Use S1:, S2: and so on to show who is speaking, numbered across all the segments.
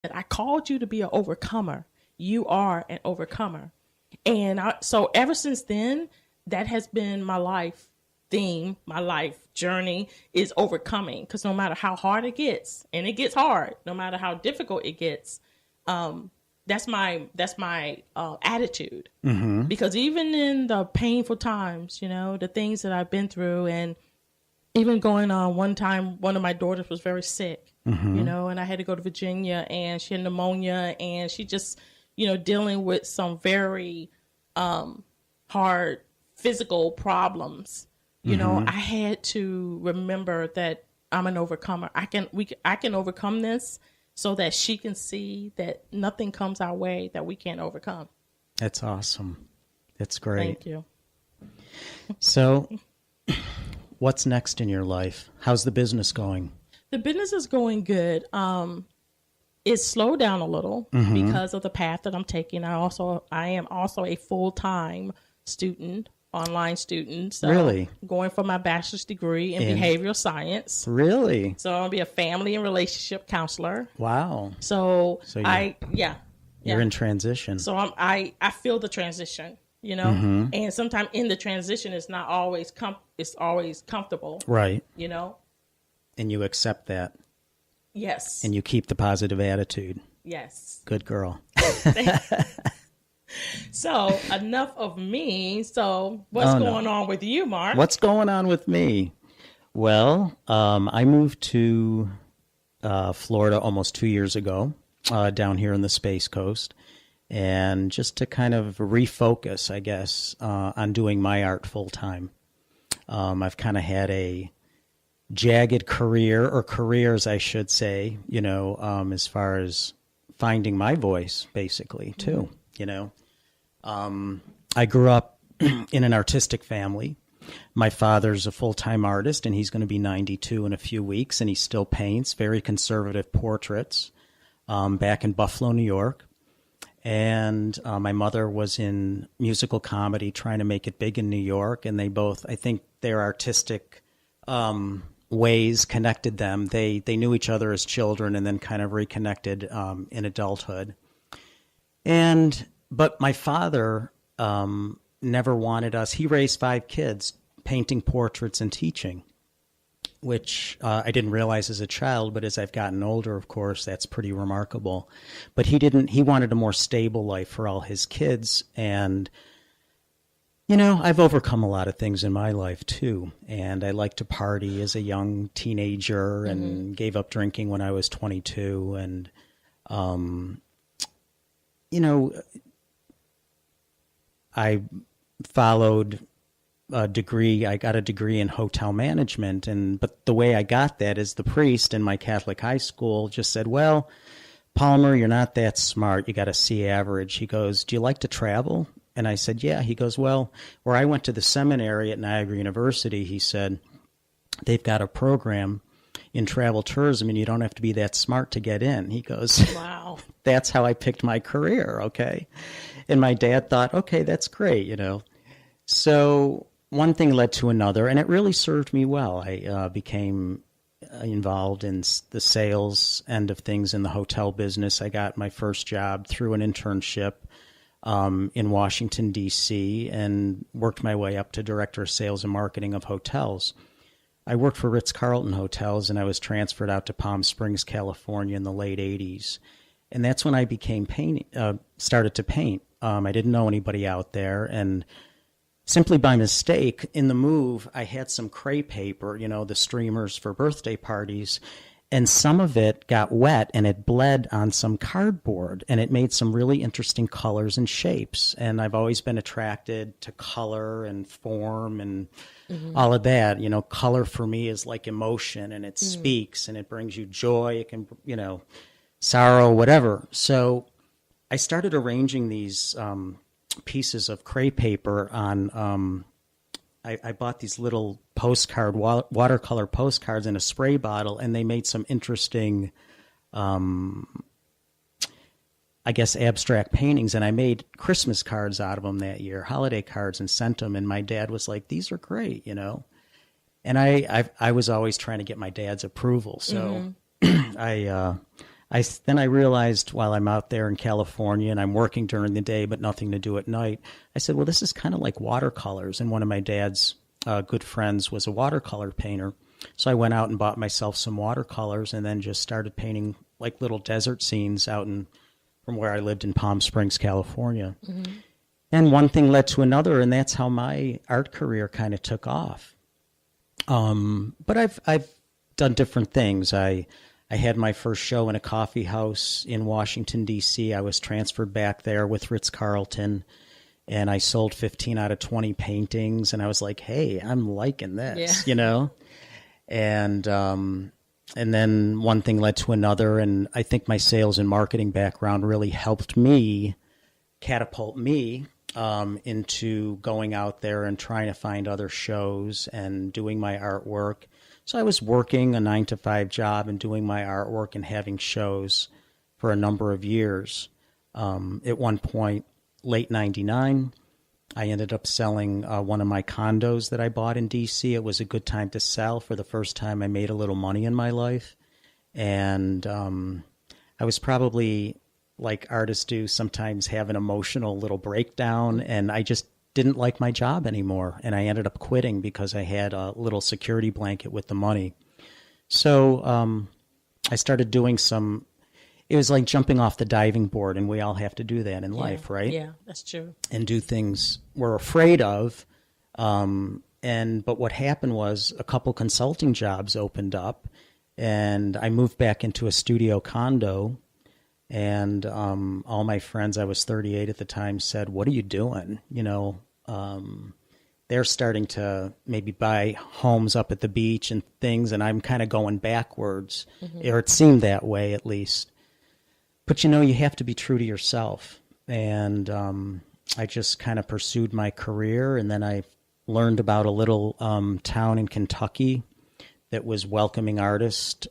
S1: I called you to be an overcomer. You are an overcomer. And so ever since then, that has been my life theme, my life journey is overcoming. Because no matter how hard it gets, and it gets hard, no matter how difficult it gets, that's my attitude.
S2: Mm-hmm.
S1: Because even in the painful times, the things that I've been through, and even going on one time, one of my daughters was very sick,
S2: Mm-hmm.
S1: and I had to go to Virginia, and she had pneumonia, and she just, dealing with some very hard physical problems. I had to remember that I'm an overcomer. I can overcome this, so that she can see that nothing comes our way that we can't overcome.
S2: That's awesome. That's great.
S1: Thank you.
S2: So, what's next in your life? How's the business going?
S1: The business is going good. It's slowed down a little because of the path that I'm taking. I am also a full-time student, online student. So
S2: Really?
S1: going for my bachelor's degree in behavioral science.
S2: Really?
S1: So I'm going to be a family and relationship counselor.
S2: Wow.
S1: So
S2: You're in transition.
S1: So I feel the transition, and sometimes in the transition, it's not always it's always comfortable.
S2: Right.
S1: And
S2: you accept that.
S1: Yes.
S2: And you keep the positive attitude.
S1: Yes.
S2: Good girl.
S1: So enough of me. So what's going on with you, Mark?
S2: What's going on with me? Well, I moved to Florida almost 2 years ago, down here in the Space Coast. And just to kind of refocus, I guess, on doing my art full time. I've kind of had a jagged career, or careers, I should say, as far as finding my voice, basically, too. I grew up in an artistic family. My father's a full-time artist, and he's going to be 92 in a few weeks, and he still paints very conservative portraits back in Buffalo, New York. And my mother was in musical comedy, trying to make it big in New York, and they both, I think their artistic ways connected them. They knew each other as children and then kind of reconnected in adulthood. But my father never wanted us. He raised 5 kids, painting portraits and teaching, which I didn't realize as a child, but as I've gotten older, of course, that's pretty remarkable. But he wanted a more stable life for all his kids. And, I've overcome a lot of things in my life too. And I liked to party as a young teenager and gave up drinking when I was 22. And, I followed a degree. I got a degree in hotel management, but the way I got that is the priest in my Catholic high school just said, "Well, Palmer, you're not that smart. You got a C average." He goes, "Do you like to travel?" And I said, "Yeah." He goes, "Well, where I went to the seminary at Niagara University," he said, "they've got a program in travel tourism, and you don't have to be that smart to get in." He goes,
S1: "Wow."
S2: That's how I picked my career, okay? And my dad thought, okay, that's great, So one thing led to another, and it really served me well. I became involved in the sales end of things in the hotel business. I got my first job through an internship in Washington, D.C., and worked my way up to director of sales and marketing of hotels. I worked for Ritz-Carlton Hotels, and I was transferred out to Palm Springs, California in the late 80s. And that's when I started to paint. I didn't know anybody out there, and simply by mistake, in the move, I had some crepe paper, the streamers for birthday parties, and some of it got wet and it bled on some cardboard, and it made some really interesting colors and shapes. And I've always been attracted to color and form and all of that. Color for me is like emotion, and it speaks, and it brings you joy. It can, sorrow, whatever. So I started arranging these pieces of crepe paper on, I bought these little watercolor postcards in a spray bottle, and they made some interesting, abstract paintings, and I made Christmas cards out of them that year, holiday cards, and sent them, and my dad was like, "These are great," And I was always trying to get my dad's approval, so I Then I realized while I'm out there in California and I'm working during the day but nothing to do at night, I said, well, this is kind of like watercolors. And one of my dad's good friends was a watercolor painter. So I went out and bought myself some watercolors and then just started painting like little desert scenes out from where I lived in Palm Springs, California. Mm-hmm. And one thing led to another, and that's how my art career kind of took off. But I've done different things. I had my first show in a coffee house in Washington, D.C. I was transferred back there with Ritz-Carlton, and I sold 15 out of 20 paintings, and I was like, hey, I'm liking this, you know? And then one thing led to another, and I think my sales and marketing background really helped me catapult me into going out there and trying to find other shows and doing my artwork. So I was working a 9-to-5 job and doing my artwork and having shows for a number of years. At one point, late 99, I ended up selling one of my condos that I bought in D.C. It was a good time to sell. For the first time, I made a little money in my life. And I was probably, like artists do, sometimes have an emotional little breakdown, and I just didn't like my job anymore. And I ended up quitting because I had a little security blanket with the money. So I started doing it was like jumping off the diving board, and we all have to do that in life, right?
S1: Yeah, that's true.
S2: And do things we're afraid of. But what happened was a couple consulting jobs opened up, and I moved back into a studio condo. And all my friends, I was 38 at the time, said, what are you doing? You know, they're starting to maybe buy homes up at the beach and things, and I'm kind of going backwards, or it seemed that way at least. But, you know, you have to be true to yourself. And I just kind of pursued my career, and then I learned about a little town in Kentucky that was welcoming artists.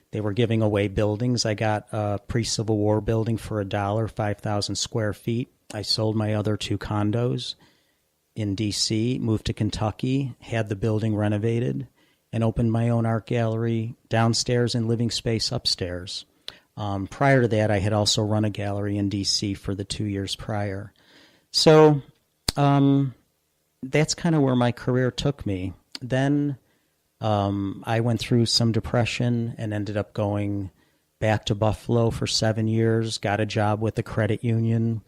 S2: They were giving away buildings. I got a pre-Civil War building for $1, 5,000 square feet. I sold my other 2 condos in D.C., moved to Kentucky, had the building renovated, and opened my own art gallery downstairs and living space upstairs. Prior to that, I had also run a gallery in D.C. for the 2 years prior. So that's kind of where my career took me. Then I went through some depression and ended up going back to Buffalo for 7 years, got a job with the credit union,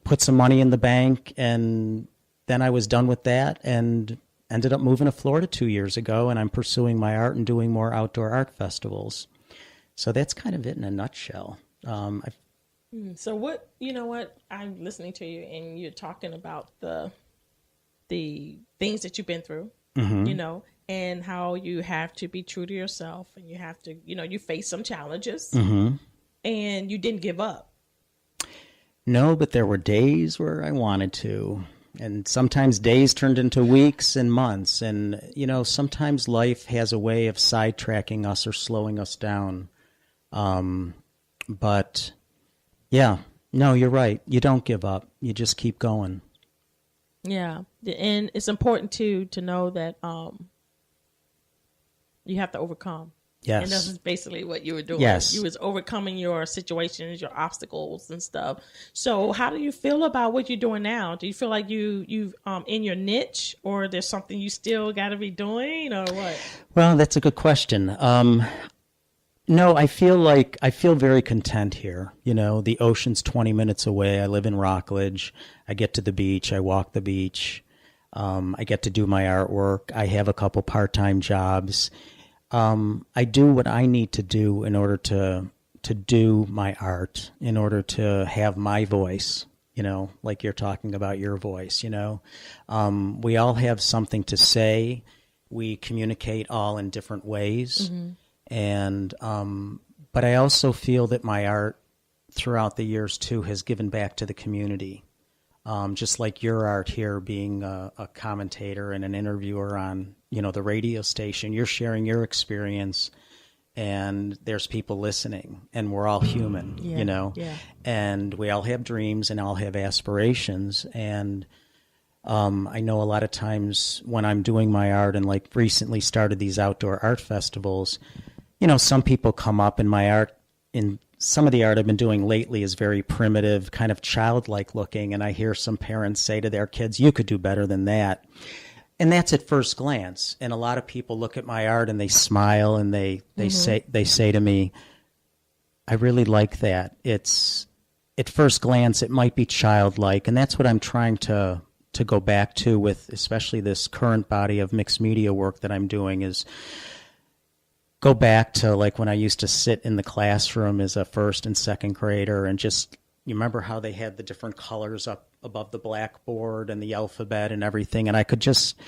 S2: put some money in the bank, and then I was done with that and ended up moving to Florida 2 years ago, and I'm pursuing my art and doing more outdoor art festivals. So that's kind of it in a nutshell.
S1: So what, you know what, I'm listening to you and you're talking about the things that you've been through. You know, and how you have to be true to yourself, and you have to, you know, you face some challenges, and you didn't give up.
S2: No, but there were days where I wanted to, and sometimes days turned into weeks and months, and, you know, sometimes life has a way of sidetracking us or slowing us down. But, yeah, no, you're right. You don't give up. You just keep going.
S1: Yeah, and it's important to know that you have to overcome.
S2: Yes,
S1: and that's basically what you were doing.
S2: Yes,
S1: you was overcoming your situations, your obstacles, and stuff. So, how do you feel about what you're doing now? Do you feel like you've in your niche, or there's something you still got to be doing, or what?
S2: Well, that's a good question. No, I feel very content here. You know, the ocean's 20 minutes away. I live in Rockledge. I get to the beach. I walk the beach. I get to do my artwork. I have a couple part-time jobs. I do what I need to do in order to do my art, in order to have my voice, you know, like you're talking about your voice, you know. We all have something to say. We communicate all in different ways. And but I also feel that my art throughout the years too has given back to the community, just like your art here, being a commentator and an interviewer on, you know, the radio station. You're sharing your experience, and there's people listening, and we're all human, you know, and we all have dreams and all have aspirations. And I know a lot of times when I'm doing my art, and like recently started these outdoor art festivals, some people come up in my art, in some of the art I've been doing lately is very primitive, kind of childlike looking. And I hear some parents say to their kids, you could do better than that. And that's at first glance. And a lot of people look at my art and they smile and they say to me, I really like that. It's at first glance, it might be childlike. And that's what I'm trying to go back to with especially this current body of mixed media work that I'm doing, is go back to like when I used to sit in the classroom as a first and second grader and just, you remember how they had the different colors up above the blackboard and the alphabet and everything. And I could just,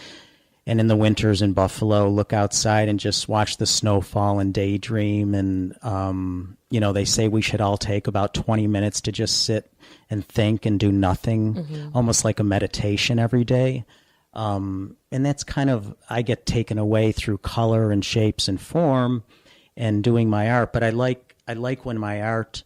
S2: and in the winters in Buffalo, look outside and just watch the snow fall and daydream. And, they say we should all take about 20 minutes to just sit and think and do nothing, almost like a meditation every day. And that's kind of, I get taken away through color and shapes and form and doing my art. But I like when my art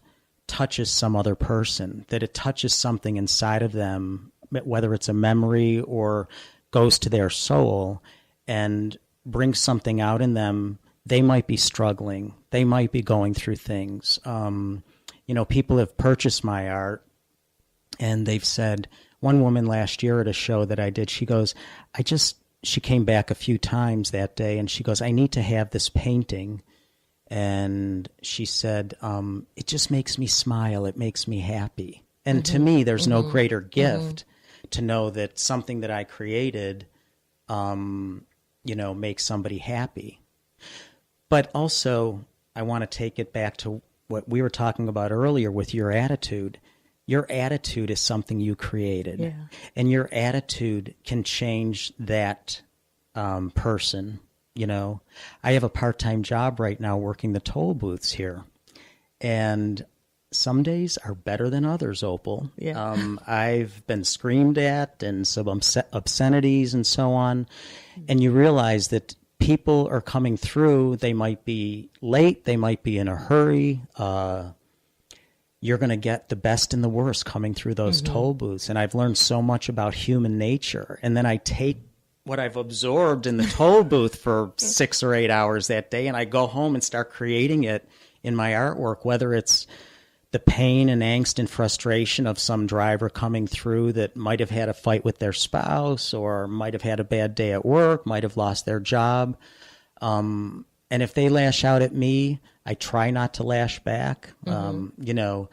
S2: touches some other person, that it touches something inside of them, whether it's a memory or goes to their soul and brings something out in them. They might be struggling. They might be going through things. People have purchased my art and they've said, one woman last year at a show that I did, she goes, she came back a few times that day and she goes, I need to have this painting. And she said, it just makes me smile. It makes me happy. And to me, there's no greater gift to know that something that I created, makes somebody happy. But also, I want to take it back to what we were talking about earlier with your attitude. Your attitude is something you created. Yeah. And your attitude can change that person. I have a part-time job right now working the toll booths here. And some days are better than others, Opal. Yeah. I've been screamed at and some obscenities and so on. And you realize that people are coming through. They might be late. They might be in a hurry. You're going to get the best and the worst coming through those toll booths. And I've learned so much about human nature. And then I take what I've absorbed in the toll booth for 6 or 8 hours that day, and I go home and start creating it in my artwork, whether it's the pain and angst and frustration of some driver coming through that might have had a fight with their spouse or might have had a bad day at work, might have lost their job. And if they lash out at me, I try not to lash back. You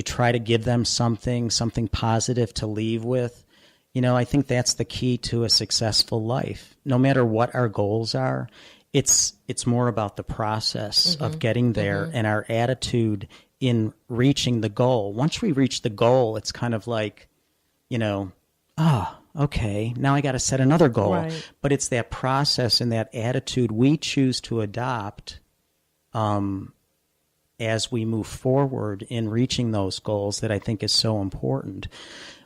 S2: try to give them something positive to leave with. I think that's the key to a successful life. No matter what our goals are, it's more about the process of getting there and our attitude in reaching the goal. Once we reach the goal, it's kind of like, okay, now I got to set another goal. Right. But it's that process and that attitude we choose to adopt as we move forward in reaching those goals that I think is so important.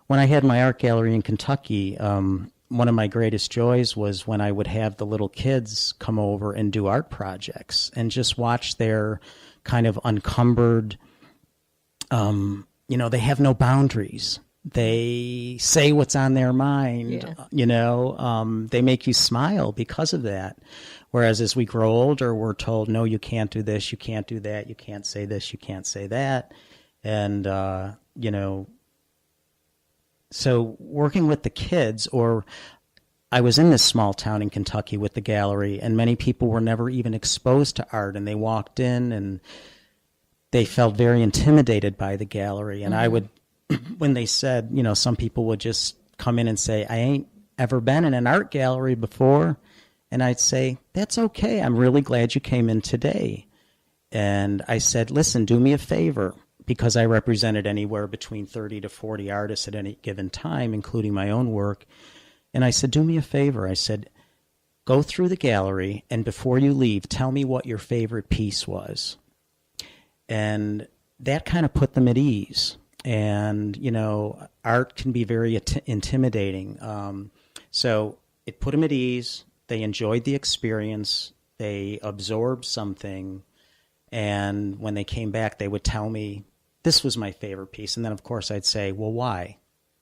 S2: When I had my art gallery in Kentucky, one of my greatest joys was when I would have the little kids come over and do art projects and just watch their kind of unencumbered, they have no boundaries. They say what's on their mind, they make you smile because of that. Whereas as we grow older, we're told, no, you can't do this, you can't do that, you can't say this, you can't say that. And, so working with the kids, or I was in this small town in Kentucky with the gallery, and many people were never even exposed to art, and they walked in and they felt very intimidated by the gallery. And I would, when they said, some people would just come in and say, I ain't ever been in an art gallery before. And I'd say, that's okay. I'm really glad you came in today. And I said, listen, do me a favor. Because I represented anywhere between 30 to 40 artists at any given time, including my own work. And I said, do me a favor. I said, go through the gallery, and before you leave, tell me what your favorite piece was. And that kind of put them at ease. And, art can be very intimidating. So it put them at ease. They enjoyed the experience. They absorbed something. And when they came back, they would tell me, this was my favorite piece. And then, of course, I'd say, well, why?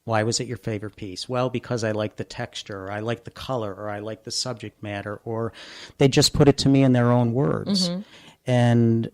S2: Why was it your favorite piece? Well, because I like the texture, or I like the color, or I like the subject matter, or they just put it to me in their own words. And